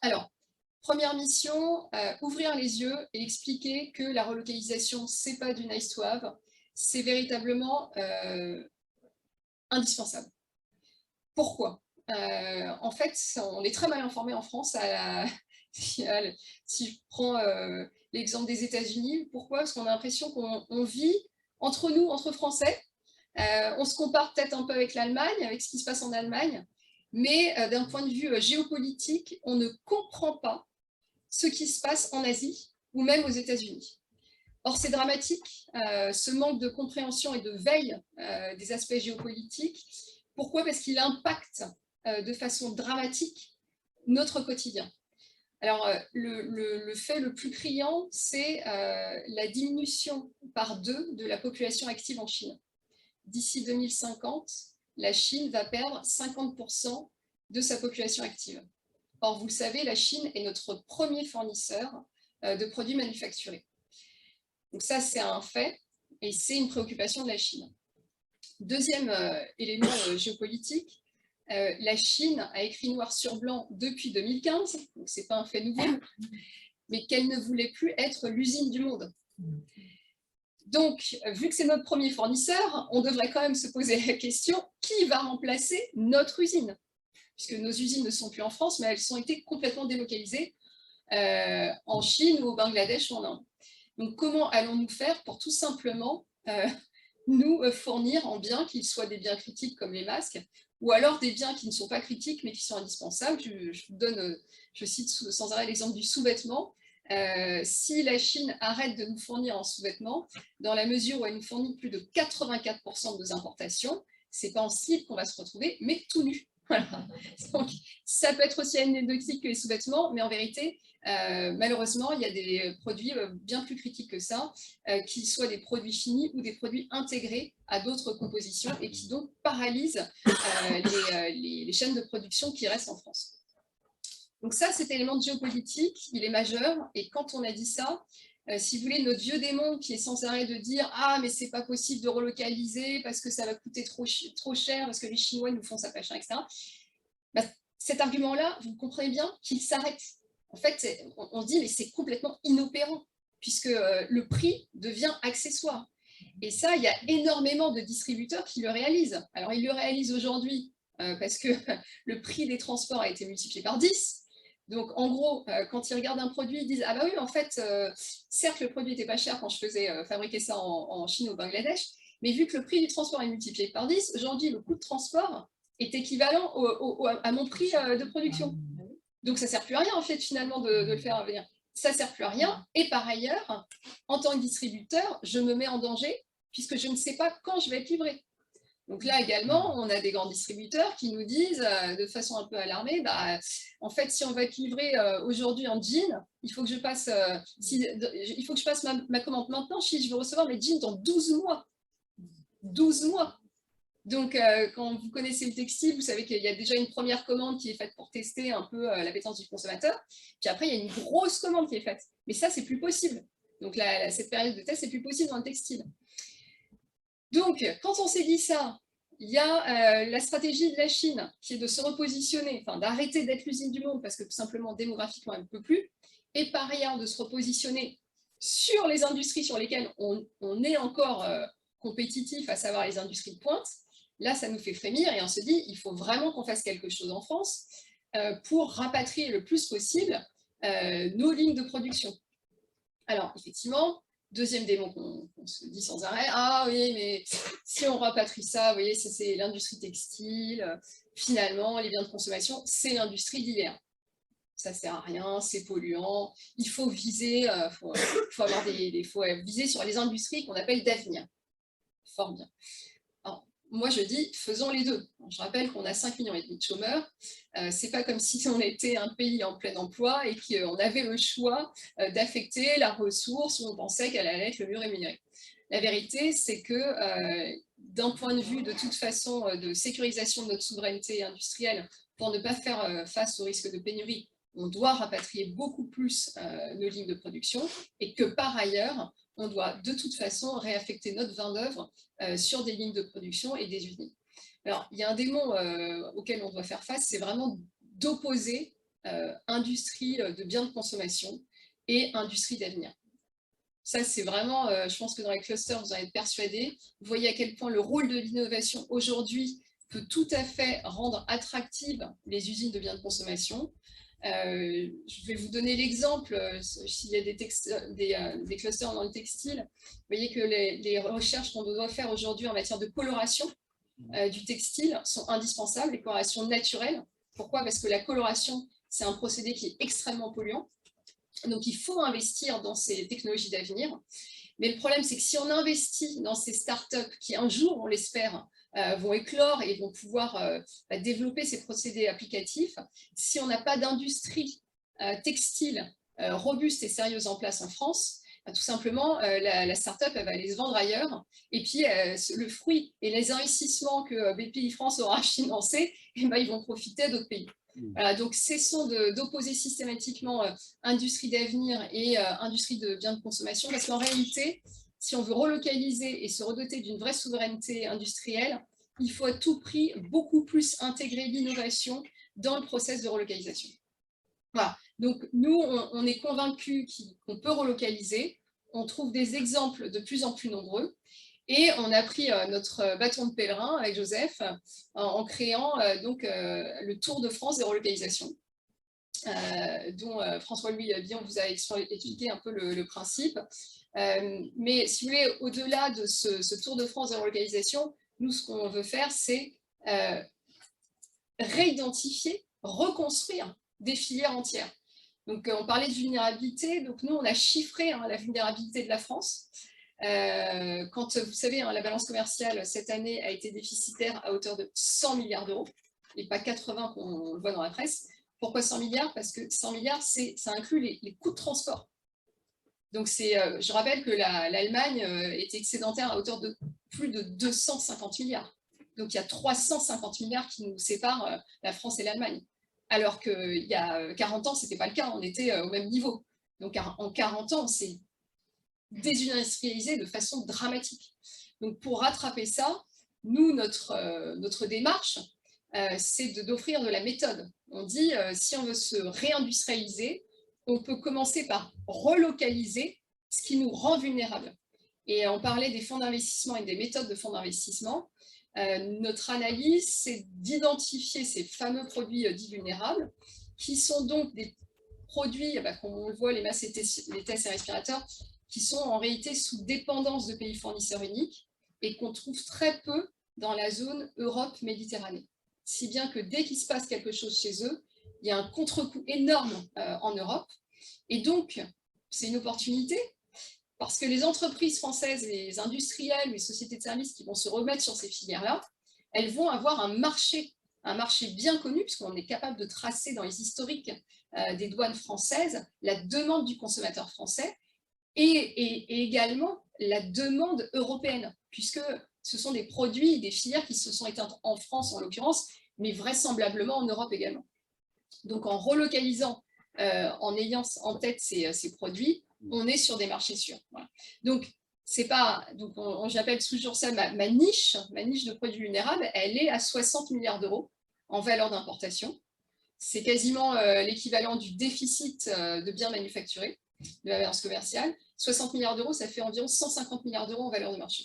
Alors, première mission, ouvrir les yeux et expliquer que la relocalisation, ce n'est pas du nice to have, c'est véritablement indispensable. Pourquoi? En fait, on est très mal informé en France. Si je prends l'exemple des États-Unis, pourquoi? Parce qu'on a l'impression qu'on vit entre nous, entre Français. On se compare peut-être un peu avec l'Allemagne, avec ce qui se passe en Allemagne, mais d'un point de vue géopolitique, on ne comprend pas ce qui se passe en Asie ou même aux États-Unis. Or, c'est dramatique, ce manque de compréhension et de veille des aspects géopolitiques. Pourquoi? Parce qu'il impacte de façon dramatique notre quotidien. Alors, le fait le plus criant, c'est la diminution par 2 de la population active en Chine. D'ici 2050, la Chine va perdre 50% de sa population active. Or, vous le savez, la Chine est notre premier fournisseur de produits manufacturés. Donc ça, c'est un fait et c'est une préoccupation de la Chine. Deuxième élément géopolitique, la Chine a écrit noir sur blanc depuis 2015, donc ce n'est pas un fait nouveau, mais qu'elle ne voulait plus être l'usine du monde. Donc, vu que c'est notre premier fournisseur, on devrait quand même se poser la question, qui va remplacer notre usine? Puisque nos usines ne sont plus en France, mais elles ont été complètement délocalisées en Chine ou au Bangladesh ou en Inde. Donc, comment allons-nous faire pour tout simplement nous fournir en biens, qu'ils soient des biens critiques comme les masques, ou alors des biens qui ne sont pas critiques mais qui sont indispensables. Je cite sans arrêt l'exemple du sous-vêtement. Si la Chine arrête de nous fournir en sous-vêtements, dans la mesure où elle nous fournit plus de 84% de nos importations, c'est pas en slip qu'on va se retrouver, mais tout nu. Voilà. Donc, ça peut être aussi anecdotique que les sous-vêtements, mais en vérité, malheureusement, il y a des produits bien plus critiques que ça, qu'ils soient des produits finis ou des produits intégrés à d'autres compositions et qui donc paralysent les chaînes de production qui restent en France. Donc ça, cet élément de géopolitique, il est majeur. Et quand on a dit ça, si vous voulez, notre vieux démon qui est sans arrêt de dire « Ah, mais c'est pas possible de relocaliser parce que ça va coûter trop cher, parce que les Chinois nous font ça pas cher, etc. » Bah, cet argument-là, vous comprenez bien qu'il s'arrête. En fait, on dit « Mais c'est complètement inopérant, puisque le prix devient accessoire. » Et ça, il y a énormément de distributeurs qui le réalisent. Alors, ils le réalisent aujourd'hui parce que le prix des transports a été multiplié par 10. Donc, en gros, quand ils regardent un produit, ils disent « Ah bah oui, en fait, certes, le produit n'était pas cher quand je faisais fabriquer ça en Chine ou au Bangladesh, mais vu que le prix du transport est multiplié par 10, aujourd'hui, le coût de transport est équivalent à mon prix de production. Donc, ça ne sert plus à rien, en fait, finalement, de le faire venir. Ça ne sert plus à rien. Et par ailleurs, en tant que distributeur, je me mets en danger puisque je ne sais pas quand je vais être livré. Donc là également, on a des grands distributeurs qui nous disent de façon un peu alarmée, bah, en fait, si on va être livré aujourd'hui en jean, il faut que je passe, ma commande maintenant si je veux recevoir mes jeans dans 12 mois. 12 mois. Donc, quand vous connaissez le textile, vous savez qu'il y a déjà une première commande qui est faite pour tester un peu l'appétence du consommateur. Puis après, il y a une grosse commande qui est faite. Mais ça, c'est plus possible. Donc, cette période de test, c'est plus possible dans le textile. Donc, quand on s'est dit ça, il y a la stratégie de la Chine qui est de se repositionner, enfin d'arrêter d'être l'usine du monde parce que tout simplement démographiquement elle ne peut plus, et par ailleurs de se repositionner sur les industries sur lesquelles on est encore compétitif, à savoir les industries de pointe. Là, ça nous fait frémir et on se dit il faut vraiment qu'on fasse quelque chose en France pour rapatrier le plus possible nos lignes de production. Alors, effectivement, deuxième démon qu'on se dit sans arrêt, ah oui, mais si on rapatrie ça, vous voyez, ça c'est l'industrie textile, finalement, les biens de consommation, c'est l'industrie d'hier. Ça sert à rien, c'est polluant, il faut viser, faut viser sur les industries qu'on appelle d'avenir. Fort bien. Alors, moi, je dis, faisons les deux. Je rappelle qu'on a 5,5 millions de chômeurs. C'est pas comme si on était un pays en plein emploi et qu'on avait le choix d'affecter la ressource où on pensait qu'elle allait être le mieux rémunérée. La vérité, c'est que d'un point de vue, de toute façon, de sécurisation de notre souveraineté industrielle, pour ne pas faire face au risque de pénurie, on doit rapatrier beaucoup plus nos lignes de production et que par ailleurs, on doit de toute façon réaffecter notre main-d'œuvre sur des lignes de production et des usines. Alors, il y a un démon auquel on doit faire face, c'est vraiment d'opposer industrie de biens de consommation et industrie d'avenir. Ça, c'est vraiment, je pense que dans les clusters, vous en êtes persuadés. Vous voyez à quel point le rôle de l'innovation aujourd'hui peut tout à fait rendre attractives les usines de biens de consommation. Je vais vous donner l'exemple, s'il y a des clusters dans le textile, vous voyez que les recherches qu'on doit faire aujourd'hui en matière de coloration du textile sont indispensables, les colorations naturelles. Pourquoi? Parce que la coloration, c'est un procédé qui est extrêmement polluant. Donc, il faut investir dans ces technologies d'avenir. Mais le problème, c'est que si on investit dans ces startups qui, un jour, on l'espère, vont éclore et vont pouvoir développer ces procédés applicatifs, si on n'a pas d'industrie textile robuste et sérieuse en place en France, tout simplement, la start-up elle va aller se vendre ailleurs. Et puis, le fruit et les investissements que BPI France aura financés, ils vont profiter d'autres pays. Voilà, donc, cessons d'opposer systématiquement industrie d'avenir et industrie de biens de consommation, parce qu'en réalité, si on veut relocaliser et se redoter d'une vraie souveraineté industrielle, il faut à tout prix beaucoup plus intégrer l'innovation dans le process de relocalisation. Voilà. Donc, nous, on est convaincus qu'on peut relocaliser. On trouve des exemples de plus en plus nombreux. Et on a pris notre bâton de pèlerin avec Joseph en créant le Tour de France des relocalisations. dont François-Louis Billon vous a expliqué un peu le principe. Mais si vous voulez, au-delà de ce Tour de France de relocalisation, nous, ce qu'on veut faire, c'est réidentifier, reconstruire des filières entières. Donc, on parlait de vulnérabilité. Donc, nous, on a chiffré la vulnérabilité de la France. Quand, vous savez, la balance commerciale, cette année, a été déficitaire à hauteur de 100 milliards d'euros, et pas 80 qu'on le voit dans la presse. Pourquoi 100 milliards? Parce que 100 milliards, ça inclut les coûts de transport. Donc, je rappelle que l'Allemagne était excédentaire à hauteur de plus de 250 milliards. Donc, il y a 350 milliards qui nous séparent la France et l'Allemagne. Alors qu'il y a 40 ans, ce n'était pas le cas, on était au même niveau. Donc, en 40 ans, on s'est désindustrialisé de façon dramatique. Donc, pour rattraper ça, nous, notre démarche, c'est d'offrir de la méthode. On dit, si on veut se réindustrialiser, on peut commencer par relocaliser ce qui nous rend vulnérables. Et on parlait des fonds d'investissement et des méthodes de fonds d'investissement. Notre analyse, c'est d'identifier ces fameux produits dits vulnérables, qui sont donc des produits, comme on le voit, les masques, les tests et respirateurs, qui sont en réalité sous dépendance de pays fournisseurs uniques et qu'on trouve très peu dans la zone Europe-Méditerranée. Si bien que dès qu'il se passe quelque chose chez eux, il y a un contre-coup énorme en Europe. Et donc, c'est une opportunité parce que les entreprises françaises, les industriels, les sociétés de services qui vont se remettre sur ces filières-là, elles vont avoir un marché bien connu, puisqu'on est capable de tracer dans les historiques des douanes françaises la demande du consommateur français et également la demande européenne, puisque ce sont des produits, des filières qui se sont éteintes en France en l'occurrence, mais vraisemblablement en Europe également. Donc en relocalisant, en ayant en tête ces produits, on est sur des marchés sûrs. Voilà. Donc, j'appelle toujours ça ma niche de produits vulnérables, elle est à 60 milliards d'euros en valeur d'importation. C'est quasiment l'équivalent du déficit de biens manufacturés de la balance commerciale. 60 milliards d'euros, ça fait environ 150 milliards d'euros en valeur de marché.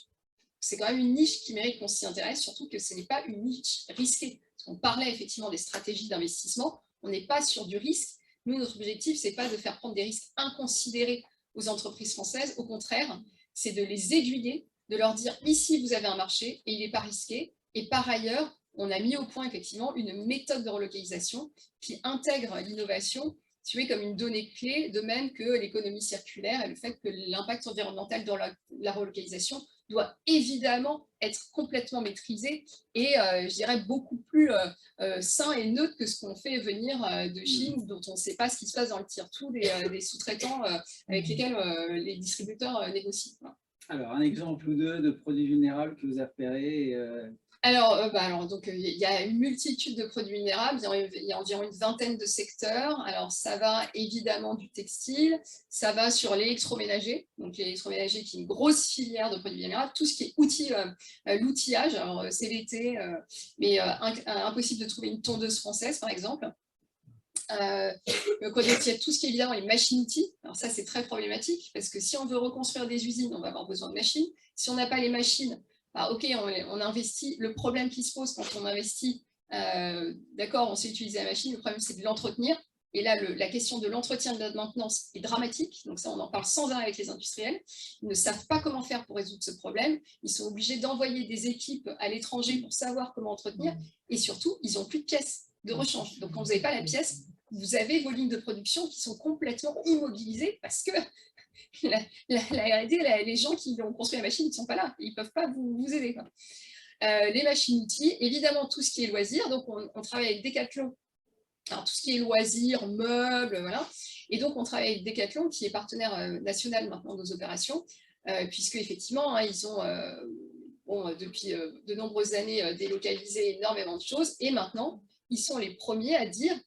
C'est quand même une niche qui mérite qu'on s'y intéresse, surtout que ce n'est pas une niche risquée. Parce qu'on parlait effectivement des stratégies d'investissement, on n'est pas sur du risque. Nous, notre objectif, ce n'est pas de faire prendre des risques inconsidérés aux entreprises françaises. Au contraire, c'est de les aiguiller, de leur dire ici, vous avez un marché et il n'est pas risqué. Et par ailleurs, on a mis au point effectivement une méthode de relocalisation qui intègre l'innovation, tu vois, comme une donnée clé, de même que l'économie circulaire et le fait que l'impact environnemental dans la relocalisation doit évidemment être complètement maîtrisé et, je dirais, beaucoup plus sain et neutre que ce qu'on fait venir de Chine, dont on ne sait pas ce qui se passe dans le tire-tout des sous-traitants avec lesquels les distributeurs négocient. Alors, un exemple ou deux de produits vulnérables que vous repérez Alors, donc, il y a une multitude de produits vulnérables, il y a environ une vingtaine de secteurs. Alors, ça va évidemment du textile, ça va sur l'électroménager, donc l'électroménager qui est une grosse filière de produits vulnérables, tout ce qui est l'outillage, alors c'est l'été, mais impossible de trouver une tondeuse française, par exemple. Il y a tout ce qui est évidemment les machines-outils. Alors ça, c'est très problématique, parce que si on veut reconstruire des usines, on va avoir besoin de machines. Si on n'a pas les machines, ok, on investit. Le problème qui se pose quand on investit, d'accord, on sait utiliser la machine, le problème c'est de l'entretenir. Et là, la question de l'entretien de la maintenance est dramatique. Donc ça, on en parle sans arrêt avec les industriels. Ils ne savent pas comment faire pour résoudre ce problème. Ils sont obligés d'envoyer des équipes à l'étranger pour savoir comment entretenir. Et surtout, ils n'ont plus de pièces de rechange. Donc quand vous n'avez pas la pièce, vous avez vos lignes de production qui sont complètement immobilisées parce que la R&D, les gens qui ont construit la machine, ils ne sont pas là, ils ne peuvent pas vous aider. Les machines-outils, évidemment tout ce qui est loisirs, donc on travaille avec Decathlon, alors tout ce qui est loisirs, meubles, voilà, et donc on travaille avec Decathlon qui est partenaire national maintenant de nos opérations, puisque effectivement ils ont depuis de nombreuses années délocalisé énormément de choses, et maintenant ils sont les premiers à dire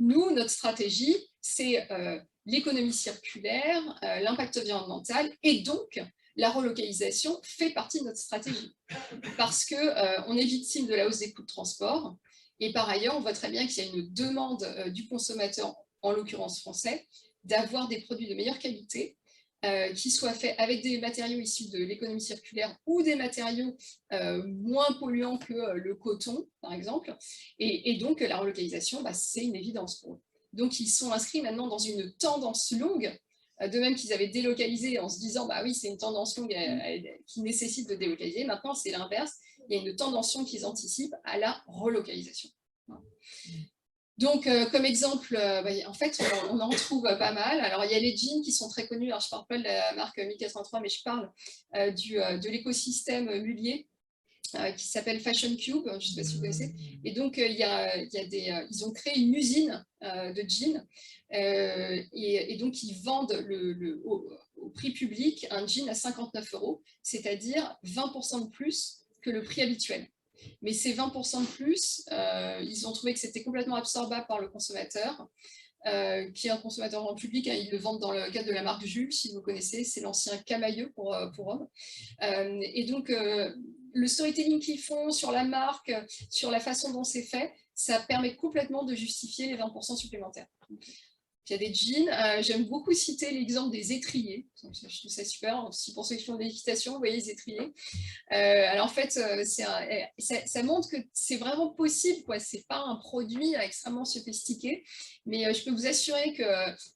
nous, notre stratégie, c'est l'économie circulaire, l'impact environnemental, et donc la relocalisation fait partie de notre stratégie. Parce qu'on est victime de la hausse des coûts de transport, et par ailleurs, on voit très bien qu'il y a une demande du consommateur, en l'occurrence français, d'avoir des produits de meilleure qualité, qui soit fait avec des matériaux issus de l'économie circulaire ou des matériaux moins polluants que le coton, par exemple. Et donc, la relocalisation, c'est une évidence pour eux. Donc, ils sont inscrits maintenant dans une tendance longue, de même qu'ils avaient délocalisé en se disant, bah oui, c'est une tendance longue qui nécessite de délocaliser. Maintenant, c'est l'inverse. Il y a une tendance longue qu'ils anticipent à la relocalisation. Donc, comme exemple, en fait, on en trouve pas mal. Alors, il y a les jeans qui sont très connus. Alors, je ne parle pas de la marque 1083, mais je parle de l'écosystème Mullier qui s'appelle Fashion Cube. Je ne sais pas si vous connaissez. Et donc, ils ont créé une usine de jeans. Et donc, ils vendent au prix public un jean à 59 €, c'est-à-dire 20% de plus que le prix habituel. Mais ces 20% de plus, ils ont trouvé que c'était complètement absorbable par le consommateur, qui est un consommateur en public. Ils le vendent dans le cadre de la marque Jules, si vous connaissez, c'est l'ancien Camailleux pour hommes. Et donc, le storytelling qu'ils font sur la marque, sur la façon dont c'est fait, ça permet complètement de justifier les 20% supplémentaires. Il y a des jeans. J'aime beaucoup citer l'exemple des étriers. Je trouve ça super. Aussi pour ceux qui font de l'équitation, vous voyez les étriers. Alors en fait, ça montre que c'est vraiment possible. Ce n'est pas un produit extrêmement sophistiqué. Mais je peux vous assurer que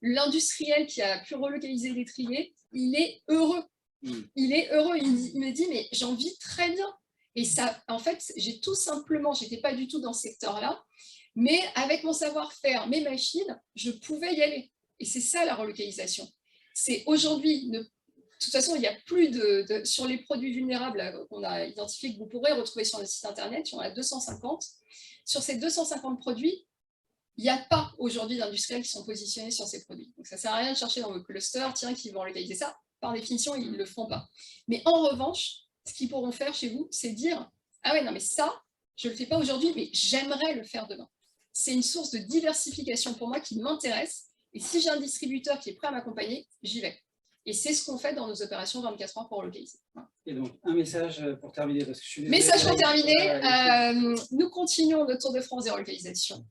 l'industriel qui a pu relocaliser l'étrier, il est heureux. Il est heureux. Il me dit, mais j'en vis très bien. Et ça, en fait, je n'étais pas du tout dans ce secteur-là. Mais avec mon savoir-faire, mes machines, je pouvais y aller. Et c'est ça la relocalisation. C'est aujourd'hui, de toute façon, il n'y a plus sur les produits vulnérables qu'on a identifiés, que vous pourrez retrouver sur le site internet, il y en a 250. Sur ces 250 produits, il n'y a pas aujourd'hui d'industriels qui sont positionnés sur ces produits. Donc ça ne sert à rien de chercher dans vos clusters, tiens, qui vont relocaliser ça. Par définition, ils ne le feront pas. Mais en revanche, ce qu'ils pourront faire chez vous, c'est dire, ah ouais, non, mais ça, je ne le fais pas aujourd'hui, mais j'aimerais le faire demain. C'est une source de diversification pour moi qui m'intéresse. Et si j'ai un distributeur qui est prêt à m'accompagner, j'y vais. Et c'est ce qu'on fait dans nos opérations 24 heures pour relocaliser. Et donc, un message pour terminer. Parce que je suis désolé. Message pour terminer. Nous continuons notre Tour de France des relocalisations.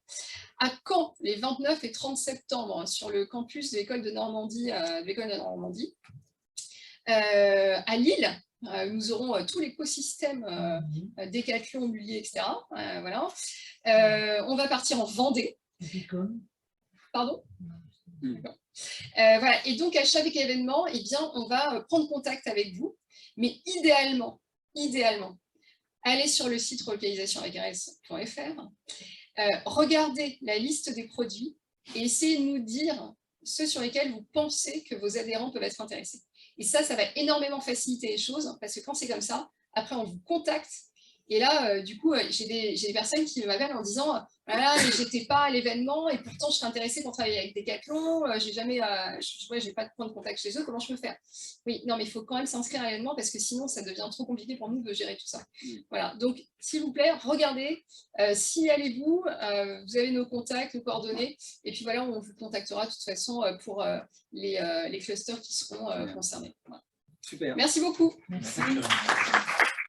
À Caen, les 29 et 30 septembre, sur le campus de l'école de Normandie, à Lille, nous aurons tout l'écosystème Décathlon, Mullier, etc. Voilà. On va partir en Vendée. Pardon ? Voilà. Et donc, à chaque événement, on va prendre contact avec vous. Mais idéalement, allez sur le site relocalisation.fr, regardez la liste des produits et essayez de nous dire ceux sur lesquels vous pensez que vos adhérents peuvent être intéressés. Et ça va énormément faciliter les choses, parce que quand c'est comme ça, après on vous contacte. Et là, du coup, j'ai des personnes qui m'appellent en disant « Voilà, mais j'étais pas à l'événement et pourtant je serais intéressée pour travailler avec Decathlon, j'ai pas de point de contact chez eux, comment je peux faire ?» Oui, non, mais il faut quand même s'inscrire à l'événement parce que sinon, ça devient trop compliqué pour nous de gérer tout ça. Voilà, donc s'il vous plaît, regardez, signalez-vous, vous avez nos contacts, nos coordonnées, et puis voilà, on vous contactera de toute façon pour les clusters qui seront concernés. Voilà. Super. Merci beaucoup. Merci.